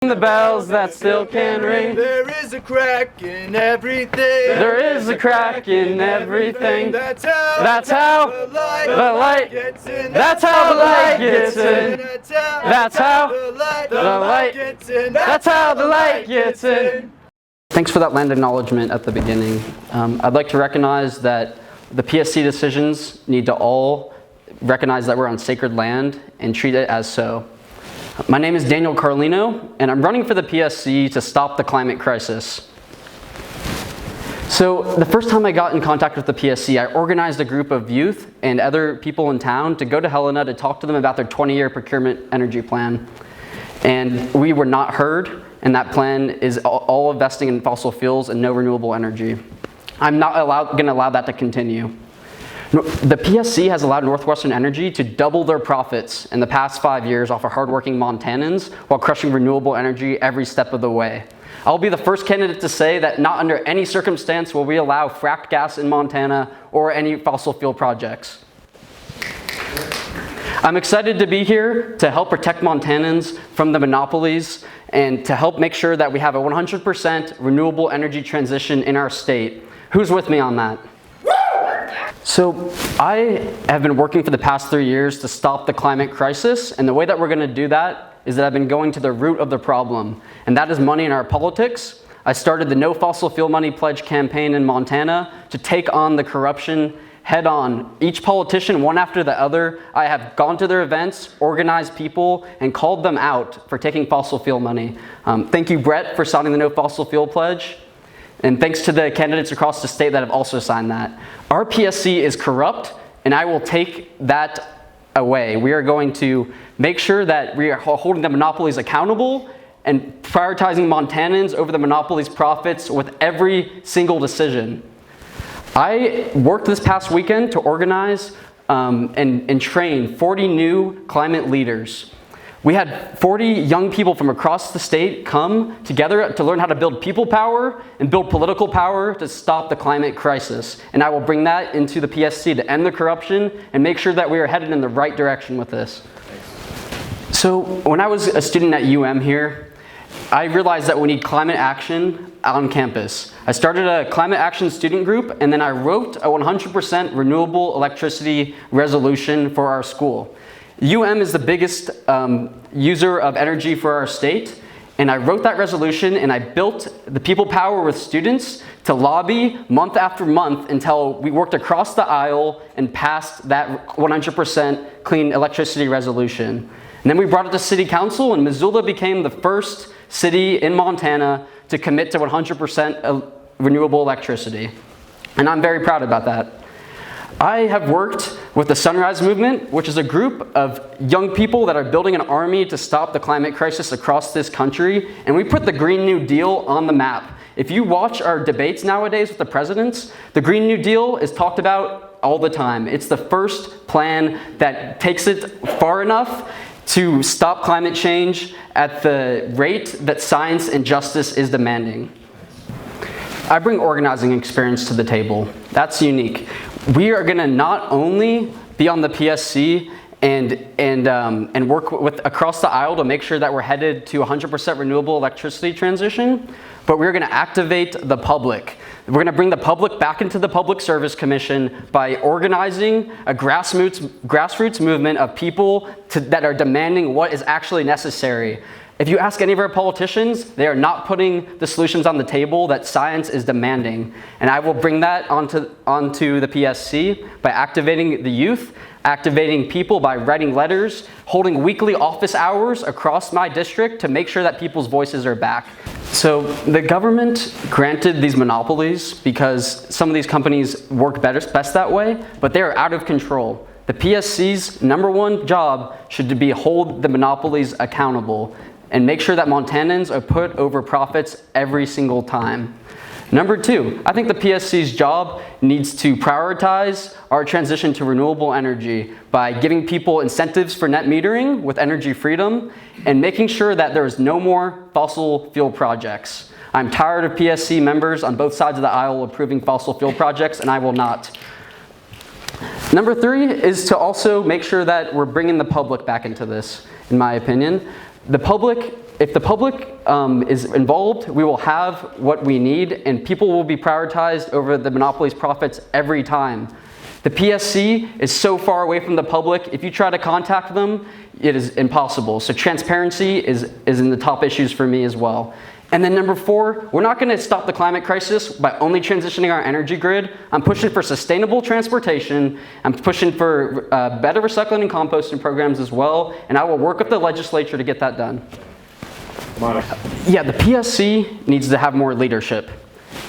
The bells that still can ring. There is a crack in everything. There is a crack in everything. That's how the light gets in. That's how the light gets in. That's how the light gets in. That's how the light gets in. Thanks for that land acknowledgement at the beginning. I'd like to recognize that the PSC decisions need to all recognize that we're on sacred land and treat it as so. My name is Daniel Carlino, and I'm running for the PSC to stop the climate crisis. So the first time I got in contact with the PSC, I organized a group of youth and other people in town to go to Helena to talk to them about their 20-year procurement energy plan. And we were not heard, and that plan is all investing in fossil fuels and no renewable energy. I'm not going to allow that to continue. The PSC has allowed Northwestern Energy to double their profits in the past 5 years off of hardworking Montanans while crushing renewable energy every step of the way. I'll be the first candidate to say that not under any circumstance will we allow fracked gas in Montana or any fossil fuel projects. I'm excited to be here to help protect Montanans from the monopolies and to help make sure that we have a 100% renewable energy transition in our state. Who's with me on that? So I have been working for the past 3 years to stop the climate crisis, and the way that we're going to do that is that I've been going to the root of the problem, and that is money in our politics. I started the No Fossil Fuel Money Pledge campaign in Montana to take on the corruption head on. Each politician, one after the other, I have gone to their events, organized people, and called them out for taking fossil fuel money. Thank you, Brett, for signing the No Fossil Fuel Pledge. And thanks to the candidates across the state that have also signed that. Our PSC is corrupt, and I will take that away. We are going to make sure that we are holding the monopolies accountable and prioritizing Montanans over the monopolies' profits with every single decision. I worked this past weekend to organize and train 40 new climate leaders. We had 40 young people from across the state come together to learn how to build people power and build political power to stop the climate crisis. And I will bring that into the PSC to end the corruption and make sure that we are headed in the right direction with this. So when I was a student at UM here, I realized that we need climate action on campus. I started a climate action student group, and then I wrote a 100% renewable electricity resolution for our school. UM is the biggest user of energy for our state, and I wrote that resolution and I built the people power with students to lobby month after month until we worked across the aisle and passed that 100% clean electricity resolution. And then we brought it to city council, and Missoula became the first city in Montana to commit to 100% renewable electricity. And I'm very proud about that. I have worked with the Sunrise Movement, which is a group of young people that are building an army to stop the climate crisis across this country, and we put the Green New Deal on the map. If you watch our debates nowadays with the presidents, the Green New Deal is talked about all the time. It's the first plan that takes it far enough to stop climate change at the rate that science and justice is demanding. I bring organizing experience to the table. That's unique. We are going to not only be on the PSC and work with across the aisle to make sure that we're headed to 100% renewable electricity transition, but we're going to activate the public. We're going to bring the public back into the Public Service Commission by organizing a grassroots movement of people that are demanding what is actually necessary. If you ask any of our politicians, they are not putting the solutions on the table that science is demanding. And I will bring that onto the PSC by activating the youth, activating people by writing letters, holding weekly office hours across my district to make sure that people's voices are back. So the government granted these monopolies because some of these companies work best that way, but they are out of control. The PSC's #1 job should be hold the monopolies accountable and make sure that Montanans are put over profits every single time. #2, I think the PSC's job needs to prioritize our transition to renewable energy by giving people incentives for net metering with energy freedom and making sure that there is no more fossil fuel projects. I'm tired of PSC members on both sides of the aisle approving fossil fuel projects, and I will not. #3 is to also make sure that we're bringing the public back into this, in my opinion. The public if the public is involved, we will have what we need, and people will be prioritized over the monopoly's profits every time. The PSC is so far away from the public, if you try to contact them, it is impossible. So transparency is in the top issues for me as well. And then number 4, we're not gonna stop the climate crisis by only transitioning our energy grid. I'm pushing for sustainable transportation. I'm pushing for better recycling and composting programs as well, and I will work with the legislature to get that done. Monica. Yeah, the PSC needs to have more leadership.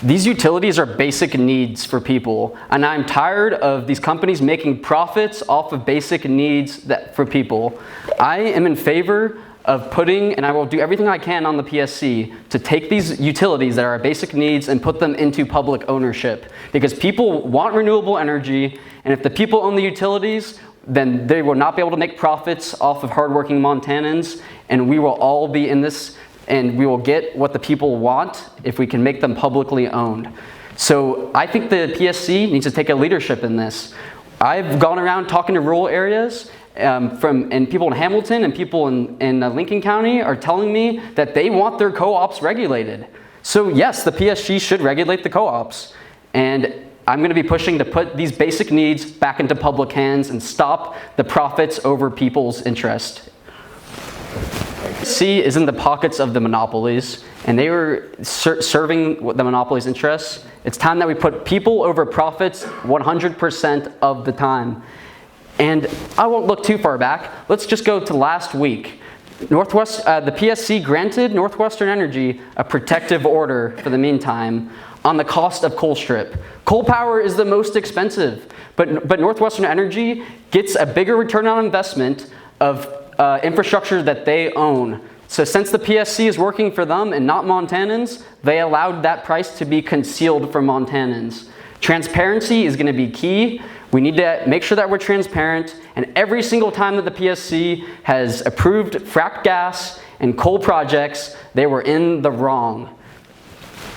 These utilities are basic needs for people, and I'm tired of these companies making profits off of basic needs for people. I am in favor of putting, and I will do everything I can on the PSC to take these utilities that are basic needs and put them into public ownership, because people want renewable energy, and if the people own the utilities, then they will not be able to make profits off of hardworking Montanans, and we will all be in this, and we will get what the people want if we can make them publicly owned. So I think the PSC needs to take a leadership in this. I've gone around talking to rural areas, and people in Hamilton and people in Lincoln County are telling me that they want their co-ops regulated. So yes, the PSC should regulate the co-ops, and I'm going to be pushing to put these basic needs back into public hands and stop the profits over people's interest. C is in the pockets of the monopolies, and they were serving the monopolies' interests. It's time that we put people over profits 100% of the time. And I won't look too far back. Let's just go to last week. The PSC granted Northwestern Energy a protective order for the meantime on the cost of coal strip. Coal power is the most expensive, but Northwestern Energy gets a bigger return on investment of infrastructure that they own. So since the PSC is working for them and not Montanans, they allowed that price to be concealed from Montanans. Transparency is going to be key. We need to make sure that we're transparent, and every single time that the PSC has approved fracked gas and coal projects, they were in the wrong.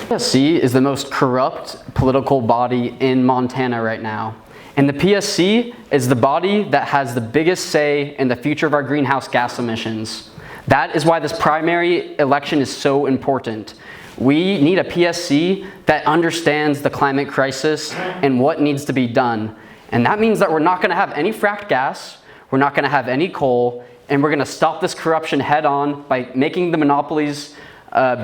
The PSC is the most corrupt political body in Montana right now. And the PSC is the body that has the biggest say in the future of our greenhouse gas emissions. That is why this primary election is so important. We need a PSC that understands the climate crisis and what needs to be done. And that means that we're not going to have any fracked gas, we're not going to have any coal, and we're going to stop this corruption head on by making the monopolies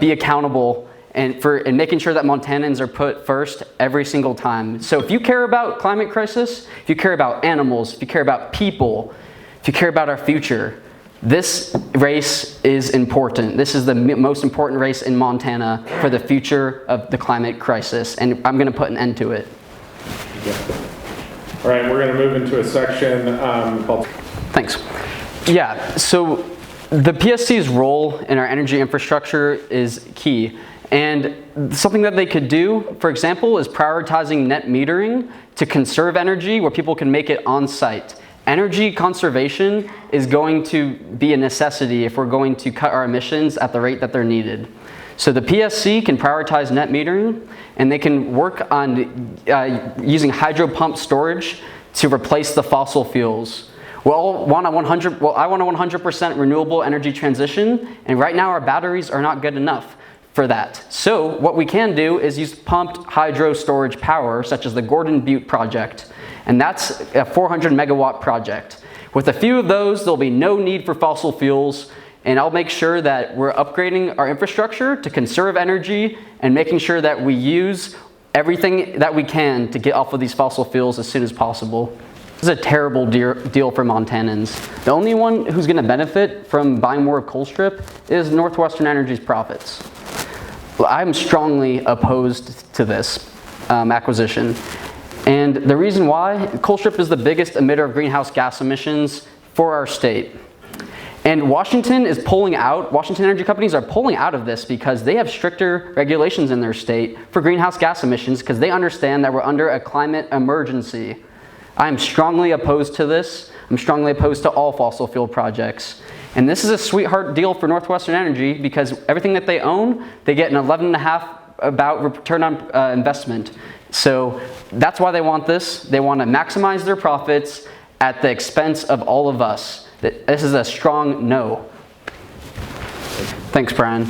be accountable and making sure that Montanans are put first every single time. So if you care about climate crisis, if you care about animals, if you care about people, if you care about our future, this race is important. This is the most important race in Montana for the future of the climate crisis, and I'm going to put an end to it. All right, we're going to move into a section called... Thanks. Yeah, so the PSC's role in our energy infrastructure is key. And something that they could do, for example, is prioritizing net metering to conserve energy where people can make it on site. Energy conservation is going to be a necessity if we're going to cut our emissions at the rate that they're needed. So the PSC can prioritize net metering, and they can work on using hydro pump storage to replace the fossil fuels. I want a 100% renewable energy transition, and right now our batteries are not good enough for that. So what we can do is use pumped hydro storage power, such as the Gordon Butte project, and that's a 400 megawatt project. With a few of those, there'll be no need for fossil fuels, and I'll make sure that we're upgrading our infrastructure to conserve energy and making sure that we use everything that we can to get off of these fossil fuels as soon as possible. This is a terrible deal for Montanans. The only one who's going to benefit from buying more of coal strip is Northwestern Energy's profits. I'm strongly opposed to this acquisition. And the reason why, coal strip is the biggest emitter of greenhouse gas emissions for our state. And Washington is pulling out, Washington energy companies are pulling out of this because they have stricter regulations in their state for greenhouse gas emissions because they understand that we're under a climate emergency. I'm strongly opposed to this. I'm strongly opposed to all fossil fuel projects. And this is a sweetheart deal for Northwestern Energy because everything that they own, they get an 11.5 about return on investment. So that's why they want this. They want to maximize their profits at the expense of all of us. This is a strong no. Thanks, Brian.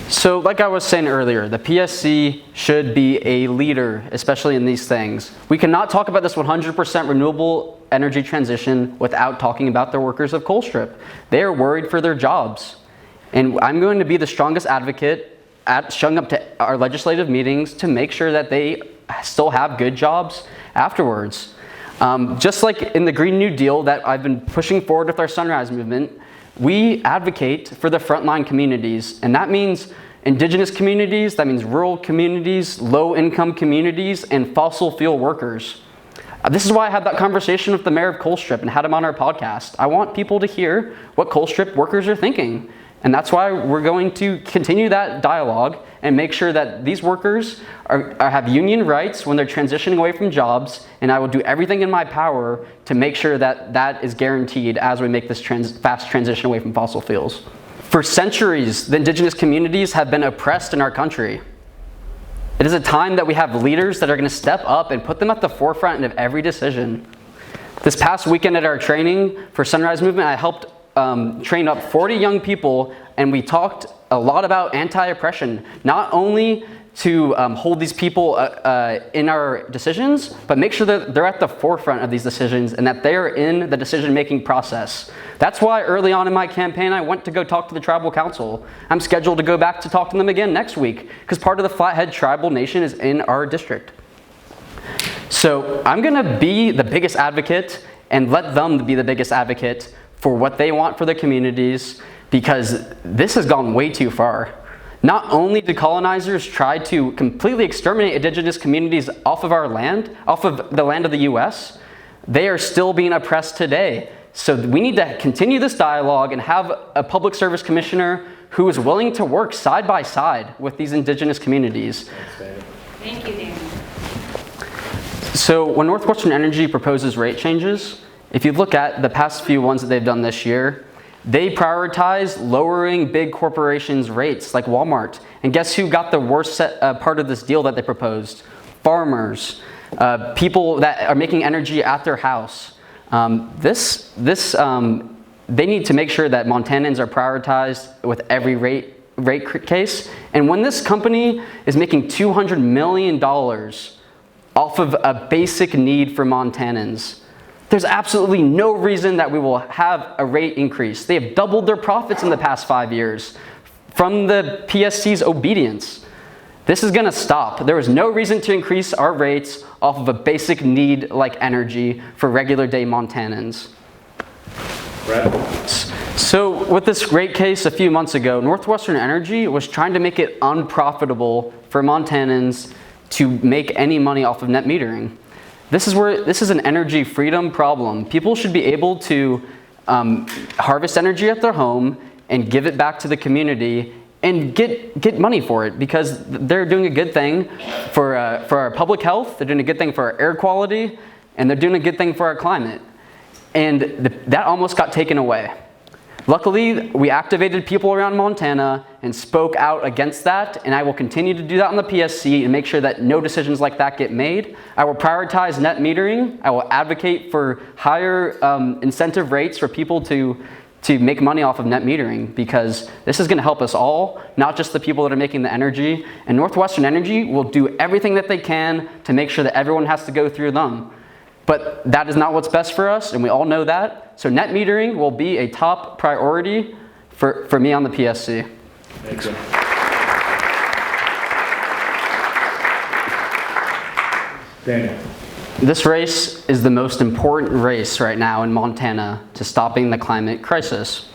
So like I was saying earlier, the PSC should be a leader, especially in these things. We cannot talk about this 100% renewable energy transition without talking about the workers of Colstrip. They are worried for their jobs. And I'm going to be the strongest advocate at showing up to our legislative meetings to make sure that they still have good jobs afterwards. Just like in the Green New Deal that I've been pushing forward with our Sunrise Movement, we advocate for the frontline communities, and that means indigenous communities, that means rural communities, low-income communities, and fossil fuel workers. This is why I had that conversation with the mayor of Colstrip and had him on our podcast. I want people to hear what Colstrip workers are thinking, and that's why we're going to continue that dialogue and make sure that these workers have union rights when they're transitioning away from jobs, and I will do everything in my power to make sure that that is guaranteed as we make this fast transition away from fossil fuels. For centuries, the indigenous communities have been oppressed in our country. It is a time that we have leaders that are going to step up and put them at the forefront of every decision. This past weekend at our training for Sunrise Movement, I helped train up 40 young people, and we talked a lot about anti-oppression, not only to hold these people in our decisions, but make sure that they're at the forefront of these decisions and that they're in the decision-making process. That's why early on in my campaign, I went to go talk to the tribal council. I'm scheduled to go back to talk to them again next week because part of the Flathead Tribal Nation is in our district. So I'm gonna be the biggest advocate and let them be the biggest advocate for what they want for their communities, because this has gone way too far. Not only did colonizers try to completely exterminate indigenous communities off of our land, off of the land of the US, they are still being oppressed today. So we need to continue this dialogue and have a public service commissioner who is willing to work side by side with these indigenous communities. Thank you, Daniel. So when Northwestern Energy proposes rate changes, if you look at the past few ones that they've done this year, they prioritize lowering big corporations' rates like Walmart. And guess who got the worst part of this deal that they proposed? Farmers, people that are making energy at their house. They need to make sure that Montanans are prioritized with every rate case. And when this company is making $200 million off of a basic need for Montanans, there's absolutely no reason that we will have a rate increase. They have doubled their profits in the past 5 years from the PSC's obedience. This is gonna stop. There is no reason to increase our rates off of a basic need like energy for regular day Montanans. Brett? So with this rate case a few months ago, Northwestern Energy was trying to make it unprofitable for Montanans to make any money off of net metering. This is an energy freedom problem. People should be able to harvest energy at their home and give it back to the community and get money for it, because they're doing a good thing for our public health, they're doing a good thing for our air quality, and they're doing a good thing for our climate. And that almost got taken away. Luckily, we activated people around Montana and spoke out against that, and I will continue to do that on the PSC and make sure that no decisions like that get made. I will prioritize net metering. I will advocate for higher incentive rates for people to make money off of net metering, because this is going to help us all, not just the people that are making the energy. And Northwestern Energy will do everything that they can to make sure that everyone has to go through them. But that is not what's best for us, and we all know that. So net metering will be a top priority for me on the PSC. Thank you. Daniel. This race is the most important race right now in Montana to stopping the climate crisis.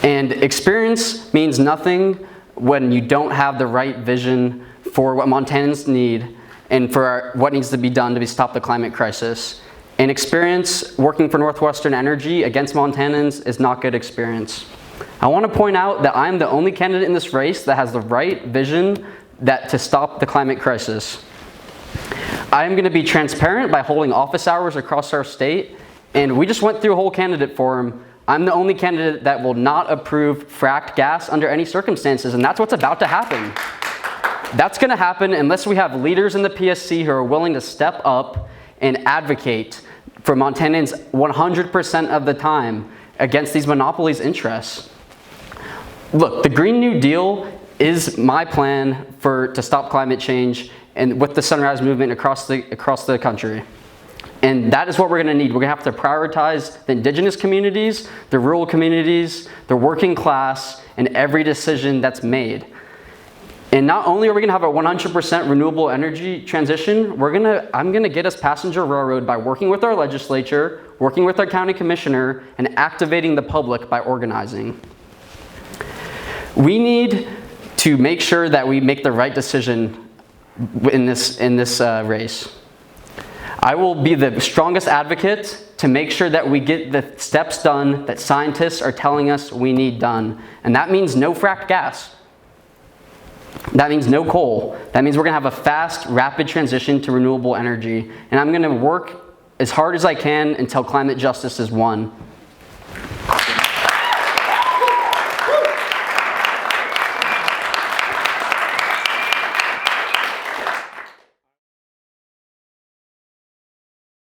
And experience means nothing when you don't have the right vision for what Montanans need and for what needs to be done to stop the climate crisis. And experience working for Northwestern Energy against Montanans is not good experience. I want to point out that I'm the only candidate in this race that has the right vision to stop the climate crisis. I am going to be transparent by holding office hours across our state, and we just went through a whole candidate forum. I'm the only candidate that will not approve fracked gas under any circumstances, and that's what's about to happen. That's going to happen unless we have leaders in the PSC who are willing to step up and advocate for Montanans 100% of the time against these monopolies' interests. Look, the Green New Deal is my plan to stop climate change and with the Sunrise Movement across the country. And that is what we're going to need. We're going to have to prioritize the indigenous communities, the rural communities, the working class, in every decision that's made. And not only are we going to have a 100% renewable energy transition, I'm going to get us passenger railroad by working with our legislature, working with our county commissioner, and activating the public by organizing. We need to make sure that we make the right decision in this race. I will be the strongest advocate to make sure that we get the steps done that scientists are telling us we need done. And that means no fracked gas. That means no coal. That means we're going to have a fast, rapid transition to renewable energy. And I'm going to work as hard as I can until climate justice is won.